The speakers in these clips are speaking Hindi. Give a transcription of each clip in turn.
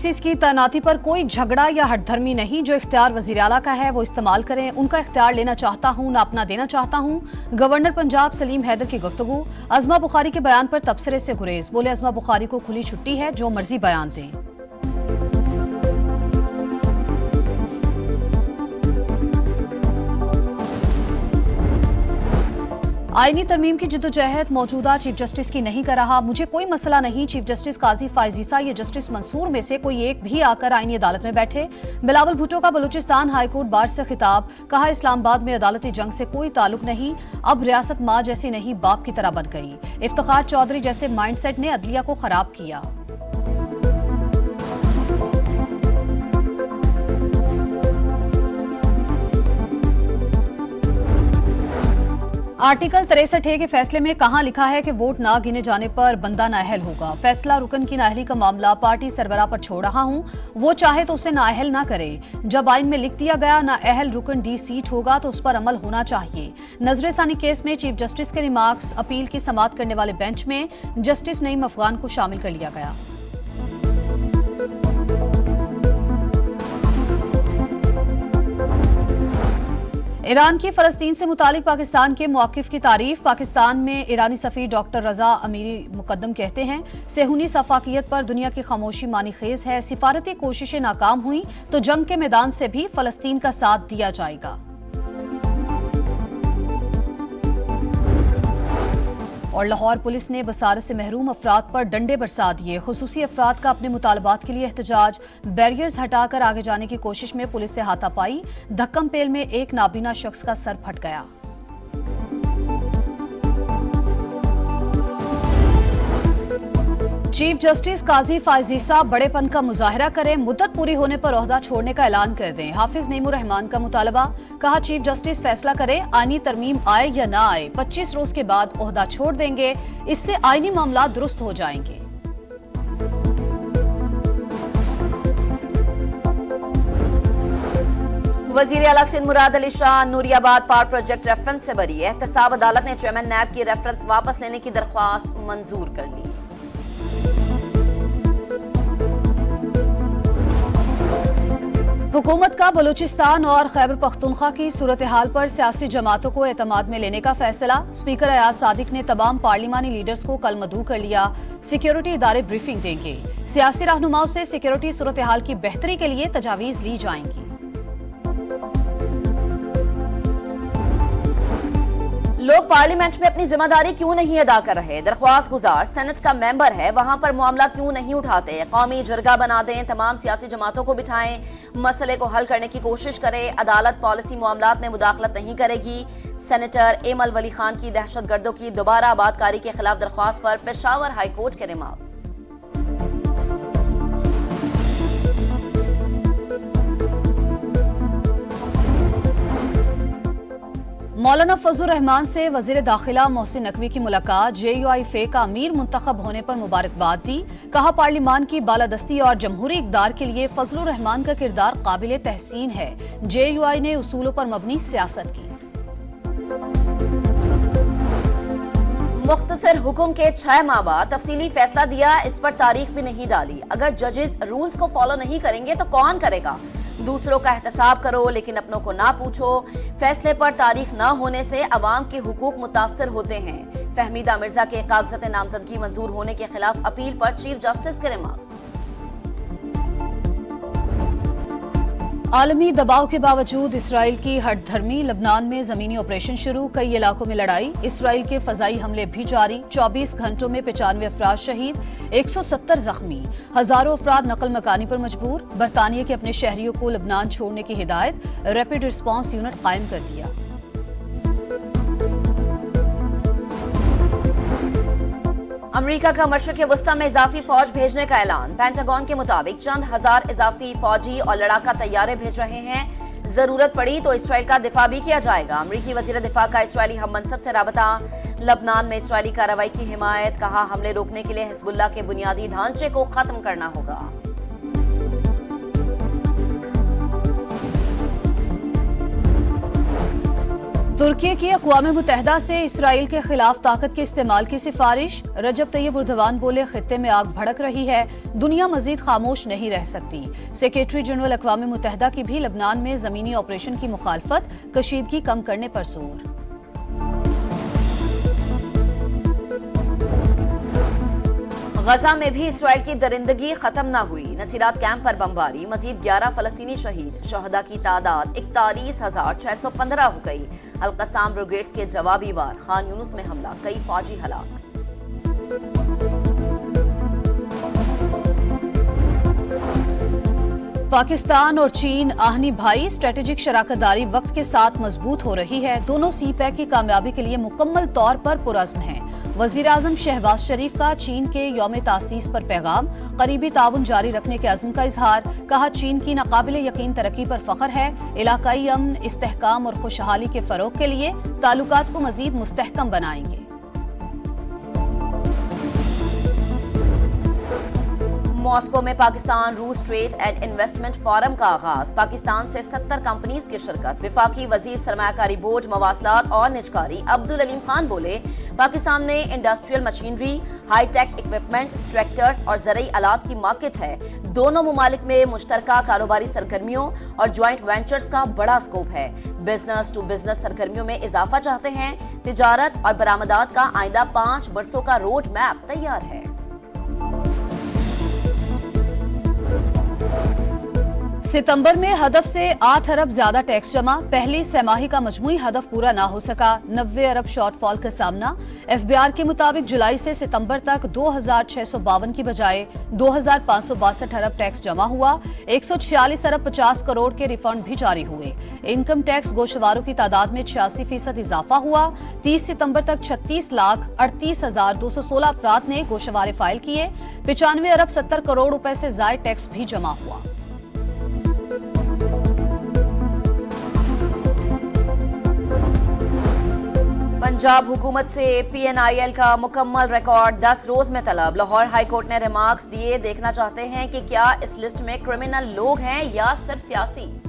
पीसीस की तैनाती पर कोई झगड़ा या हठधर्मी नहीं। जो इख्तियार वजीर आला का है वो इस्तेमाल करें। उनका इख्तियार लेना चाहता हूं ना अपना देना चाहता हूं। गवर्नर पंजाब सलीम हैदर की गुफ्तगू। अज़मा बुखारी के बयान पर तबसरे से गुरेज। बोले अज़मा बुखारी को खुली छुट्टी है, जो मर्जी बयान दें। आईनी तरमीम की जिद्दोजहद मौजूदा चीफ जस्टिस की नहीं कर रहा। मुझे कोई मसला नहीं, चीफ जस्टिस काजी फायज ईसा या जस्टिस मंसूर में से कोई एक भी आकर आईनी अदालत में बैठे। बिलावल भुट्टो का बलूचिस्तान हाईकोर्ट बार से खिताब। कहा इस्लामाबाद में अदालती जंग से कोई ताल्लुक नहीं, अब रियासत माँ जैसी नहीं बाप की तरह बन गई। इफ्तिखार चौधरी जैसे माइंडसेट ने अदलिया को खराब किया। आर्टिकल 63A के फैसले में कहां लिखा है कि वोट ना गिने जाने पर बंदा नाअहल होगा। फैसला रुकन की नाअहली का मामला पार्टी सरबराह पर छोड़ रहा हूं। वो चाहे तो उसे नाअहल ना करे। जब आइन में लिख दिया गया नाअहल रुकन डी सीट होगा तो उस पर अमल होना चाहिए। नजर सानी केस में चीफ जस्टिस के रिमार्क्स अपील की समाअत करने वाले बेंच में जस्टिस नईम अफगान को शामिल कर लिया गया। ईरान की फलस्तीन से मुतालिक पाकिस्तान के मौक़िफ़ की तारीफ। पाकिस्तान में ईरानी सफ़ीर डॉक्टर रजा अमीरी मुकद्दम कहते हैं सेहूनी सफाकियत पर दुनिया की खामोशी मानी खेज है। सिफारती कोशिशें नाकाम हुई तो जंग के मैदान से भी फलस्तीन का साथ दिया जाएगा। और लाहौर पुलिस ने बसारत से महरूम अफराद पर डंडे बरसा दिए। खुसूसी अफराद का अपने मुतालबात के लिए एहतजाज। बैरियर्स हटाकर आगे जाने की कोशिश में पुलिस से हाथापाई। धक्कम पेल में एक नाबीना शख्स का सर फट गया। चीफ जस्टिस काजी फायज ईसा बड़ेपन का मुजाहरा करें, मुद्दत पूरी होने पर ओहदा छोड़ने का ऐलान कर दें। हाफिज नईमुर रहमान का मुतालबा। कहा चीफ जस्टिस फैसला करें आईनी तरमीम आए या ना आए, 25 रोज के बाद ओहदा छोड़ देंगे। इससे आईनी मामला दुरुस्त हो जाएंगे। वजीर आला Sindh Murad Ali Shah Nooriabad power project reference से बरी। एहतसाब अदालत ने चेयरमैन नैब की रेफरेंस वापस लेने की दरख्वास्त मंजूर कर ली। हुकूमत का बलूचिस्तान और खैबर पख्तूनख्वा की सूरत हाल पर सियासी जमातों को एतमाद में लेने का फैसला। स्पीकर अयाज सादिक ने तमाम पार्लिमानी लीडर्स को कल मदऊ कर लिया। सिक्योरिटी इदारे ब्रीफिंग देंगे। सियासी रहनुमाओं से सिक्योरिटी सूरत हाल की बेहतरी के लिए तजावीज ली जाएंगी। लोग पार्लियामेंट में अपनी जिम्मेदारी क्यों नहीं अदा कर रहे? दरख्वास्त गुजार सेनेट का मेंबर है, वहां पर मामला क्यों नहीं उठाते? कौमी जरगा बना दें, तमाम सियासी जमातों को बिठाएं, मसले को हल करने की कोशिश करें। अदालत पॉलिसी मामलात में मुदाखलत नहीं करेगी। सेनेटर एमल वली खान की दहशतगर्दों की दोबारा आबादकारी के खिलाफ दरख्वास्त पर पेशावर हाईकोर्ट के रिमार्क्स। मौलाना फजलुर रहमान से वजीर दाखिला मोहसिन नकवी की मुलाकात। JUI फे का अमीर मुंतखब होने पर मुबारकबाद दी। कहा पार्लिमान की बालादस्ती और जमहूरी इक़दार के लिए फजलुर रहमान का किरदार काबिल तहसीन है। JUI ने उसूलों पर मबनी सियासत की। मुख्तसर हुक्म के 6 माह बाद तफसीली फैसला दिया, इस पर तारीख भी नहीं डाली। अगर जजेस रूल्स को फॉलो नहीं करेंगे तो कौन करेगा? दूसरों का एहतसाब करो लेकिन अपनों को ना पूछो। फैसले पर तारीख न होने से अवाम के हुकूक मुतासर होते हैं। फहमीदा मिर्जा के कागजात नामजदगी मंजूर होने के खिलाफ अपील पर चीफ जस्टिस के रिमार्क्स। आलमी दबाव के बावजूद इसराइल की हठधर्मी। लबनान में जमीनी ऑपरेशन शुरू, कई इलाकों में लड़ाई। इसराइल के फजाई हमले भी जारी। 24 घंटों में 95 अफराद शहीद, 170 जख्मी। हजारों अफराद नकल मकानी पर मजबूर। बरतानिया के अपने शहरियों को लबनान छोड़ने की हिदायत। रैपिड रिस्पांस यूनिट कायम कर दिया। अमेरिका का मशरिक़ वस्ता में इजाफी फौज भेजने का ऐलान। पेंटागन के मुताबिक चंद हजार इजाफी फौजी और लड़ाका तैयारे भेज रहे हैं। जरूरत पड़ी तो इसराइल का दिफा भी किया जाएगा। अमरीकी वजीर दिफा का इसराइली हम मनसब से राबता। लबनान में इसराइली कार्रवाई की हिमायत। कहा हमले रोकने के लिए हिजबुल्लाह के बुनियादी ढांचे को खत्म करना होगा। तुर्की की अक़वाम मुत्तहिदा से इसराइल के खिलाफ ताकत के इस्तेमाल की सिफारिश। रजब तैयब एर्दोगान बोले, खित्ते में आग भड़क रही है, दुनिया मजीद खामोश नहीं रह सकती। सेक्रेटरी जनरल अक़वाम मुत्तहिदा की भी लबनान में जमीनी ऑपरेशन की मुखालफत, कशीदगी कम करने पर जोर। गजा में भी इसराइल की दरिंदगी खत्म न हुई। नसीरात कैंप पर बमबारी, मजीद 11 फलस्तीनी शहीद, शहदा की तादाद 41,615 हो गई। अल-कस्साम ब्रिगेड्स के जवाबी वार, खान यूनुस में हमला, कई फौजी हलाक। पाकिस्तान और चीन आहनी भाई, स्ट्रेटेजिक शराकतदारी वक्त के साथ मजबूत हो रही है। दोनों सी पैक की कामयाबी के लिए मुकम्मल तौर पर पुरअज़्म हैं। वज़ीर आज़म शहबाज शरीफ का चीन के यौम तासीस पर पैगाम, करीबी ताउन जारी रखने के अज़्म का इजहार। कहा, चीन की नाकाबिले यकीन तरक्की पर फख्र है। इलाकाई अमन, इस्तेहकाम और खुशहाली के फरोग के लिए ताल्लुकात को मजीद मुस्तहकम बनाएंगे। मॉस्को में पाकिस्तान रूस ट्रेड एंड इन्वेस्टमेंट फोरम का आगाज। पाकिस्तान से 70 कंपनीज की शिरकत। विफाकी वजीर सरमायाकारी बोर्ड, मवासलात और निजकारी अब्दुल अलीम खान बोले, पाकिस्तान में industrial machinery, hi-tech equipment, tractors और ज़रई आलात की मार्केट है। दोनों मुमालिक में मुश्तरका कारोबारी सरगर्मियों और ज्वाइंट वेंचर्स का बड़ा स्कोप है। बिजनेस टू बिजनेस सरगर्मियों में इजाफा चाहते हैं। तिजारत और बरामदात का आइंदा 5 बरसों का रोड मैप तैयार है। सितंबर में हदफ से 8 अरब ज्यादा टैक्स जमा। पहली सैमाही का मजमुई हदफ पूरा ना हो सका। 90 अरब शॉर्टफॉल का सामना। एफबीआर के मुताबिक जुलाई से सितंबर तक 2652 की बजाय 2562 अरब टैक्स जमा हुआ। 146 अरब 50 करोड़ के रिफंड भी जारी हुए। इनकम टैक्स गोशवारों की तादाद में 86% इजाफा हुआ। 30 सितंबर तक 36,38,216 अफराद ने गोशवारे फाइल किए। 95 अरब 70 करोड़ रुपए से जायद टैक्स भी जमा हुआ। पंजाब हुकूमत से PNIL का मुकम्मल रिकॉर्ड 10 रोज में तलब। लाहौर हाई कोर्ट ने रिमार्क्स दिए, देखना चाहते हैं कि क्या इस लिस्ट में क्रिमिनल लोग हैं या सिर्फ सियासी।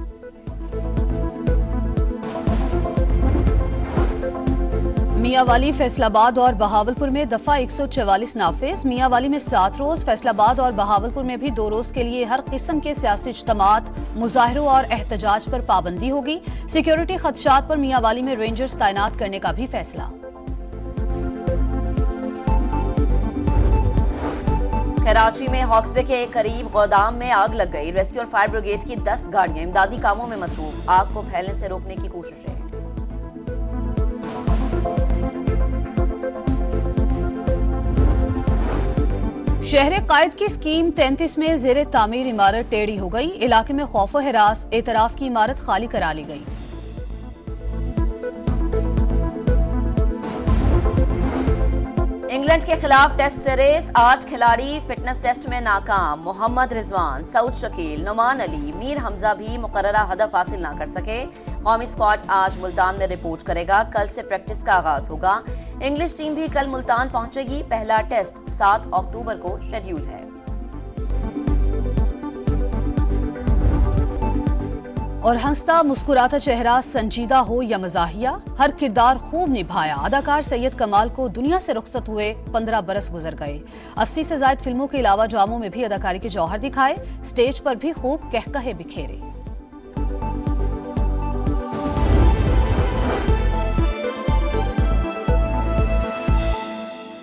मियांवाली, फैसलाबाद और बहावलपुर में दफा 144 नाफिज। मियांवाली में 7 रोज, फैसलाबाद और बहावलपुर में भी 2 रोज के लिए हर किस्म के सियासी इज्तमात, मुजाहरों और एहतजाज पर पाबंदी होगी। सिक्योरिटी खदशात पर मियांवाली में रेंजर्स तैनात करने का भी फैसला। कराची में हॉक्सबे के करीब गोदाम में आग लग गई। रेस्क्यू और फायर ब्रिगेड की 10 गाड़ियां इमदादी कामों में मसरूफ। आग को फैलने से रोकने की कोशिशें। शहर कायद की स्कीम 33 में जेर तामीर इमारत टेढ़ी हो गई। इलाके में खौफ व हिरास, एतराफ की इमारत खाली करा ली गई। इंग्लैंड के खिलाफ टेस्ट सीरीज, 8 खिलाड़ी फिटनेस टेस्ट में नाकाम। मोहम्मद रिजवान, सऊद शकील, नुमान अली, मीर हमजा भी मुकर्ररा हदफ हासिल न कर सके। कौमी स्क्वाड आज मुल्तान में रिपोर्ट करेगा। कल से प्रैक्टिस का आगाज होगा। इंग्लिश टीम भी कल मुल्तान पहुंचेगी। पहला टेस्ट 7 अक्टूबर को शेड्यूल है। और हंसता मुस्कुराता चेहरा, संजीदा हो या मजाहिया, हर किरदार खूब निभाया। अदाकार सैयद कमाल को दुनिया से रुखसत हुए 15 बरस गुजर गए। 80 से ज्यादा फिल्मों के अलावा ड्रामों में भी अदाकारी के जौहर दिखाए। स्टेज पर भी खूब कहकहे बिखेरे।